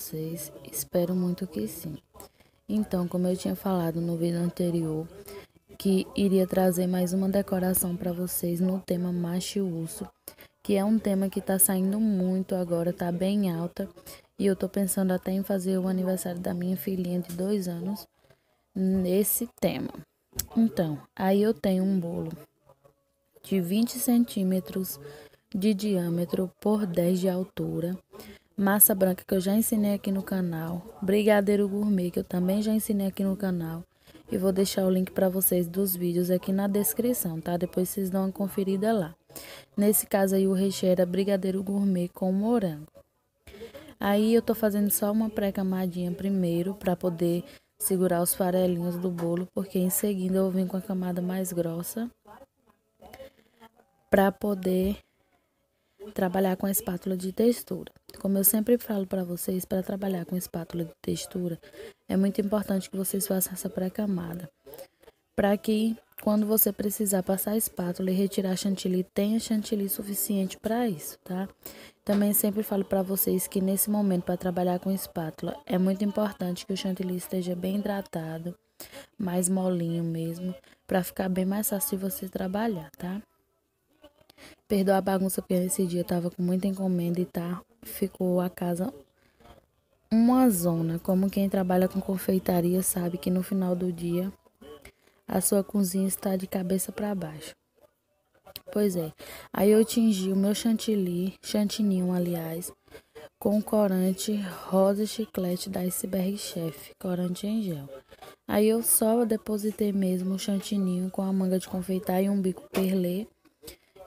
vocês? Espero muito que sim. Então, como eu tinha falado no vídeo anterior, que iria trazer mais uma decoração para vocês no tema macho e urso, que é um tema que tá saindo muito agora, tá bem alta, e eu tô pensando até em fazer o aniversário da minha filhinha de 2 anos nesse tema. Então, aí eu tenho um bolo de 20 centímetros de diâmetro por 10 de altura, massa branca que eu já ensinei aqui no canal, brigadeiro gourmet que eu também já ensinei aqui no canal, e vou deixar o link para vocês dos vídeos aqui na descrição, tá? Depois vocês dão uma conferida lá. Nesse caso aí o recheio era brigadeiro gourmet com morango. Aí eu tô fazendo só uma pré-camadinha primeiro para poder segurar os farelinhos do bolo, porque em seguida eu vim com a camada mais grossa para poder trabalhar com a espátula de textura. Como eu sempre falo para vocês, para trabalhar com espátula de textura, é muito importante que vocês façam essa pré-camada, para que quando você precisar passar a espátula e retirar chantilly, tenha chantilly suficiente para isso, tá? Também sempre falo para vocês que nesse momento, para trabalhar com espátula, é muito importante que o chantilly esteja bem hidratado, mais molinho mesmo, para ficar bem mais fácil de você trabalhar, tá? Perdoa a bagunça, porque nesse dia eu tava com muita encomenda e ficou a casa uma zona. Como quem trabalha com confeitaria sabe que no final do dia a sua cozinha está de cabeça para baixo. Pois é, aí eu tingi o meu chantininho, aliás, com corante rosa chiclete da Iceberg Chef, corante em gel. Aí eu só depositei mesmo o chantininho com a manga de confeitar e um bico perlê.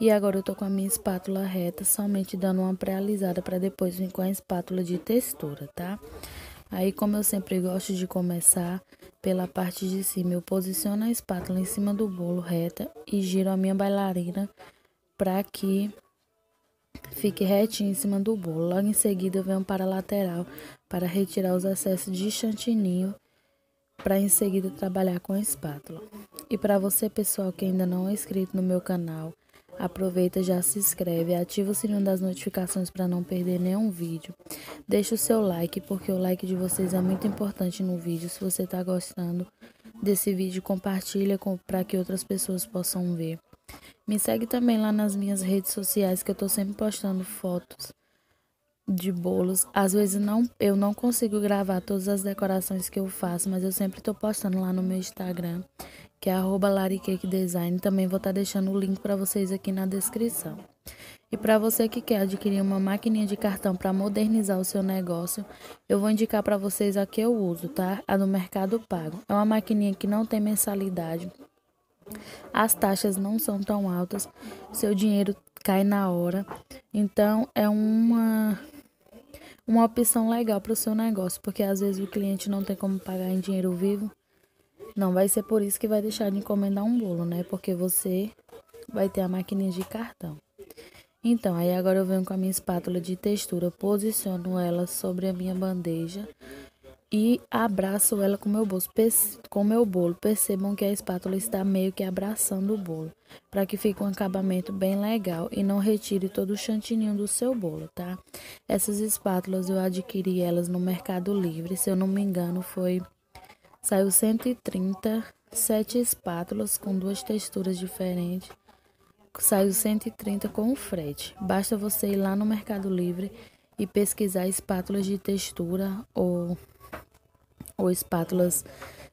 E agora eu tô com a minha espátula reta, somente dando uma pré-alisada para depois vir com a espátula de textura, tá? Aí, como eu sempre gosto de começar pela parte de cima, eu posiciono a espátula em cima do bolo reta e giro a minha bailarina para que fique retinho em cima do bolo. Logo em seguida, eu venho para a lateral para retirar os excessos de chantininho, para em seguida trabalhar com a espátula. E para você, pessoal, que ainda não é inscrito no meu canal, aproveita, já se inscreve, ativa o sininho das notificações para não perder nenhum vídeo. Deixa o seu like, porque o like de vocês é muito importante no vídeo. Se você está gostando desse vídeo, compartilha para que outras pessoas possam ver. Me segue também lá nas minhas redes sociais, que eu estou sempre postando fotos de bolos. Às vezes eu não consigo gravar todas as decorações que eu faço, mas eu sempre estou postando lá no meu Instagram, que é @laricakedesign. Também vou estar deixando o link para vocês aqui na descrição. E para você que quer adquirir uma maquininha de cartão para modernizar o seu negócio, eu vou indicar para vocês a que eu uso, tá? A do Mercado Pago. É uma maquininha que não tem mensalidade. As taxas não são tão altas, seu dinheiro cai na hora. Então é uma opção legal para o seu negócio, porque às vezes o cliente não tem como pagar em dinheiro vivo. Não vai ser por isso que vai deixar de encomendar um bolo, né? Porque você vai ter a maquininha de cartão. Então, aí agora eu venho com a minha espátula de textura, posiciono ela sobre a minha bandeja e abraço ela com o meu bolo. Percebam que a espátula está meio que abraçando o bolo, para que fique um acabamento bem legal e não retire todo o chantininho do seu bolo, tá? Essas espátulas eu adquiri elas no Mercado Livre, se eu não me engano saiu 130, 7 espátulas com 2 texturas diferentes. Saiu 130 com o frete. Basta você ir lá no Mercado Livre e pesquisar espátulas de textura ou espátulas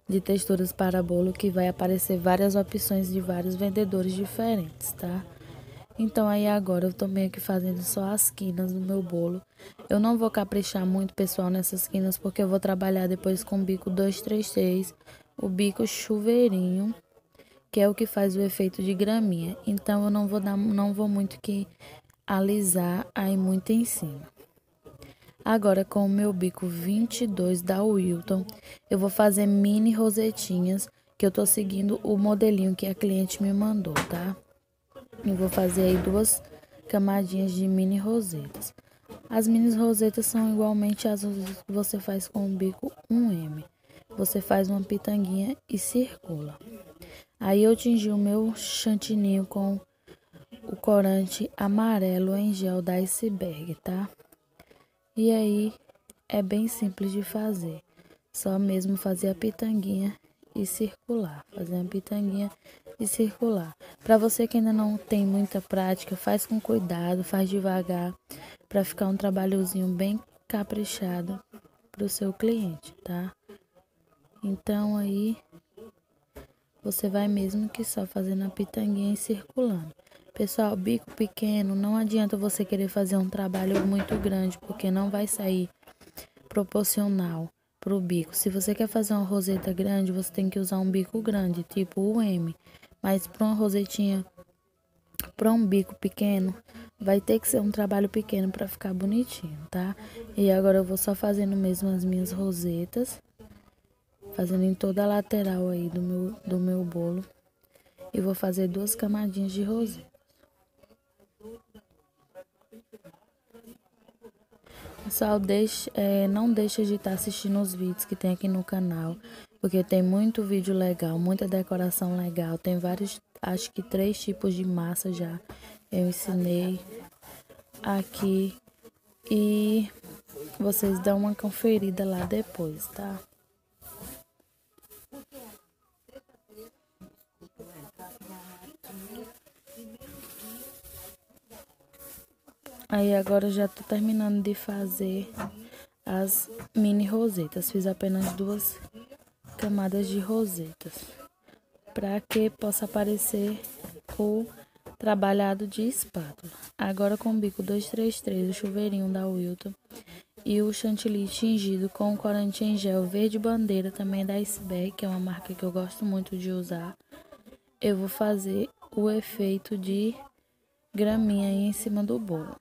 de texturas para bolo, que vai aparecer várias opções de vários vendedores diferentes, tá? Então aí agora eu tô meio que fazendo só as quinas do meu bolo. Eu não vou caprichar muito, pessoal, nessas quinas, porque eu vou trabalhar depois com o bico 233, o bico chuveirinho, que é o que faz o efeito de graminha. Então eu não vou muito que alisar aí muito em cima. Agora, com o meu bico 22 da Wilton, eu vou fazer mini rosetinhas, que eu tô seguindo o modelinho que a cliente me mandou, tá? Eu vou fazer aí 2 camadinhas de mini rosetas. As mini rosetas são igualmente as rosetas que você faz com o bico 1M. Você faz uma pitanguinha e circula. Aí eu tingi o meu chantininho com o corante amarelo em gel da Iceberg, tá? E aí é bem simples de fazer. Só mesmo fazer a pitanguinha e circular. Fazer a pitanguinha e circular. Para você que ainda não tem muita prática, faz com cuidado, faz devagar, para ficar um trabalhozinho bem caprichado para o seu cliente, tá? Então aí você vai mesmo que só fazendo a pitanguinha e circulando. Pessoal, bico pequeno, não adianta você querer fazer um trabalho muito grande, porque não vai sair proporcional pro bico. Se você quer fazer uma roseta grande, você tem que usar um bico grande, tipo o M. Mas para uma rosetinha, para um bico pequeno, vai ter que ser um trabalho pequeno para ficar bonitinho, tá? E agora eu vou só fazendo mesmo as minhas rosetas, fazendo em toda a lateral aí do meu bolo. E vou fazer 2 camadinhas de roseta. Pessoal, não deixa de estar assistindo os vídeos que tem aqui no canal, porque tem muito vídeo legal, muita decoração legal. Tem vários, acho que 3 tipos de massa já eu ensinei aqui. E vocês dão uma conferida lá depois, tá? Aí agora eu já tô terminando de fazer as mini rosetas. Fiz apenas 2 camadas de rosetas, para que possa aparecer o trabalhado de espátula. Agora com o bico 233, o chuveirinho da Wilton e o chantilly tingido com o corante em gel verde bandeira, também da Iceberg, que é uma marca que eu gosto muito de usar, eu vou fazer o efeito de graminha aí em cima do bolo.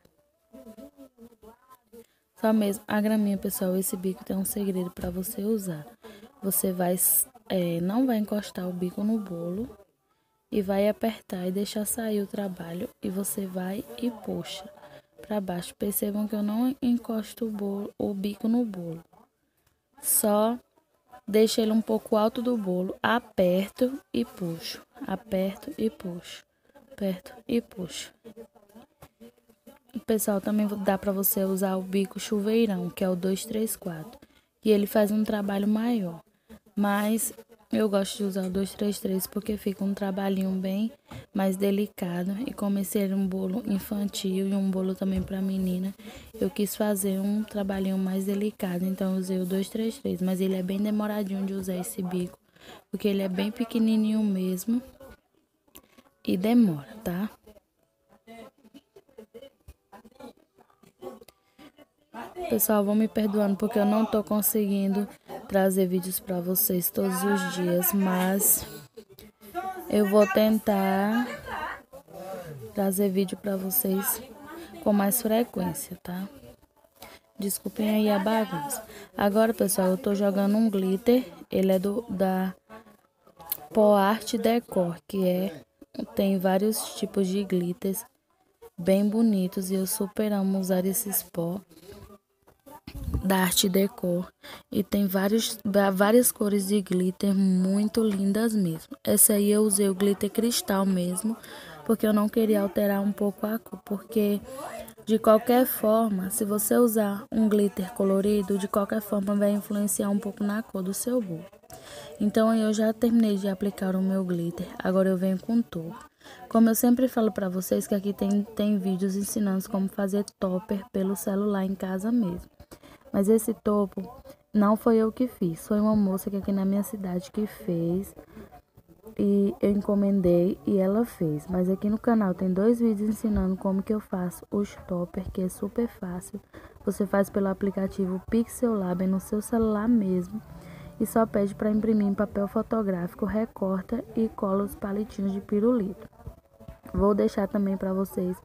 Só mesmo a graminha, pessoal, esse bico tem um segredo para você usar. Você não vai encostar o bico no bolo e vai apertar e deixar sair o trabalho, e você vai e puxa para baixo. Percebam que eu não encosto o bico no bolo. Só deixo ele um pouco alto do bolo, aperto e puxo, aperto e puxo, aperto e puxo. Pessoal, também dá para você usar o bico chuveirão, que é o 234, e ele faz um trabalho maior. Mas eu gosto de usar o 233 porque fica um trabalhinho bem mais delicado. E como esse era um bolo infantil e um bolo também para menina, eu quis fazer um trabalhinho mais delicado. Então eu usei o 233, mas ele é bem demoradinho de usar esse bico, porque ele é bem pequenininho mesmo e demora, tá? Pessoal, vão me perdoando porque eu não tô conseguindo trazer vídeos para vocês todos os dias, mas eu vou tentar trazer vídeo para vocês com mais frequência, tá? Desculpem aí a bagunça. Agora, pessoal, eu tô jogando um glitter. Ele é da POART Decor, tem vários tipos de glitters bem bonitos, e eu super amo usar esses pó da Arte Decor, e tem várias cores de glitter muito lindas mesmo. Essa aí eu usei o glitter cristal mesmo, porque eu não queria alterar um pouco a cor, porque de qualquer forma, se você usar um glitter colorido, de qualquer forma vai influenciar um pouco na cor do seu bolo. Então eu já terminei de aplicar o meu glitter, agora eu venho com o topo. Como eu sempre falo para vocês, que aqui tem vídeos ensinando como fazer topper pelo celular em casa mesmo. Mas esse topo não foi eu que fiz, foi uma moça que aqui na minha cidade que fez, e eu encomendei e ela fez. Mas aqui no canal tem 2 vídeos ensinando como que eu faço os topper, que é super fácil. Você faz pelo aplicativo Pixel Lab no seu celular mesmo, e só pede para imprimir em papel fotográfico, recorta e cola os palitinhos de pirulito. Vou deixar também para vocês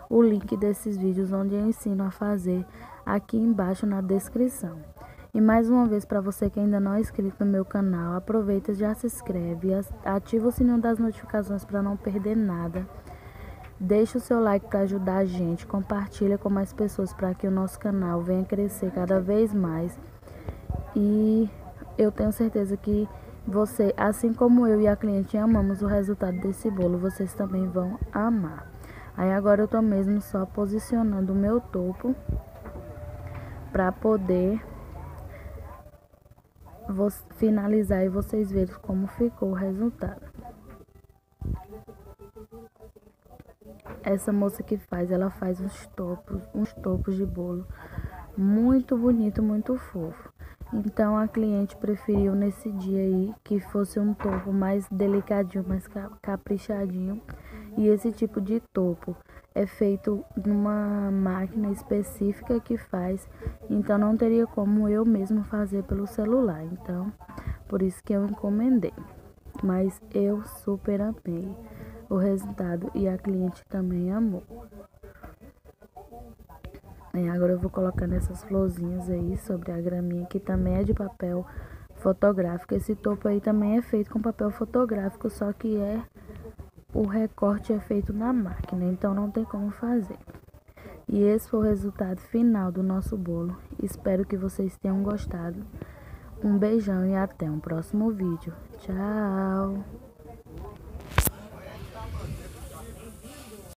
o link desses vídeos onde eu ensino a fazer aqui embaixo na descrição. E mais uma vez, para você que ainda não é inscrito no meu canal, aproveita e já se inscreve, ativa o sininho das notificações para não perder nada. Deixa o seu like para ajudar a gente, compartilha com mais pessoas para que o nosso canal venha crescer cada vez mais. E eu tenho certeza que você, assim como eu e a cliente, amamos o resultado desse bolo, vocês também vão amar. Aí agora eu tô mesmo só posicionando o meu topo para poder vou finalizar e vocês verem como ficou o resultado. Essa moça que faz, ela faz uns topos de bolo muito bonito, muito fofo. Então a cliente preferiu nesse dia aí que fosse um topo mais delicadinho, mais caprichadinho. E esse tipo de topo é feito numa máquina específica que faz, então não teria como eu mesmo fazer pelo celular. Então, por isso que eu encomendei. Mas eu super amei o resultado e a cliente também amou. Agora eu vou colocando essas florzinhas aí sobre a graminha, que também é de papel fotográfico. Esse topo aí também é feito com papel fotográfico, só que o recorte é feito na máquina, então não tem como fazer. E esse foi o resultado final do nosso bolo. Espero que vocês tenham gostado. Um beijão e até um próximo vídeo. Tchau!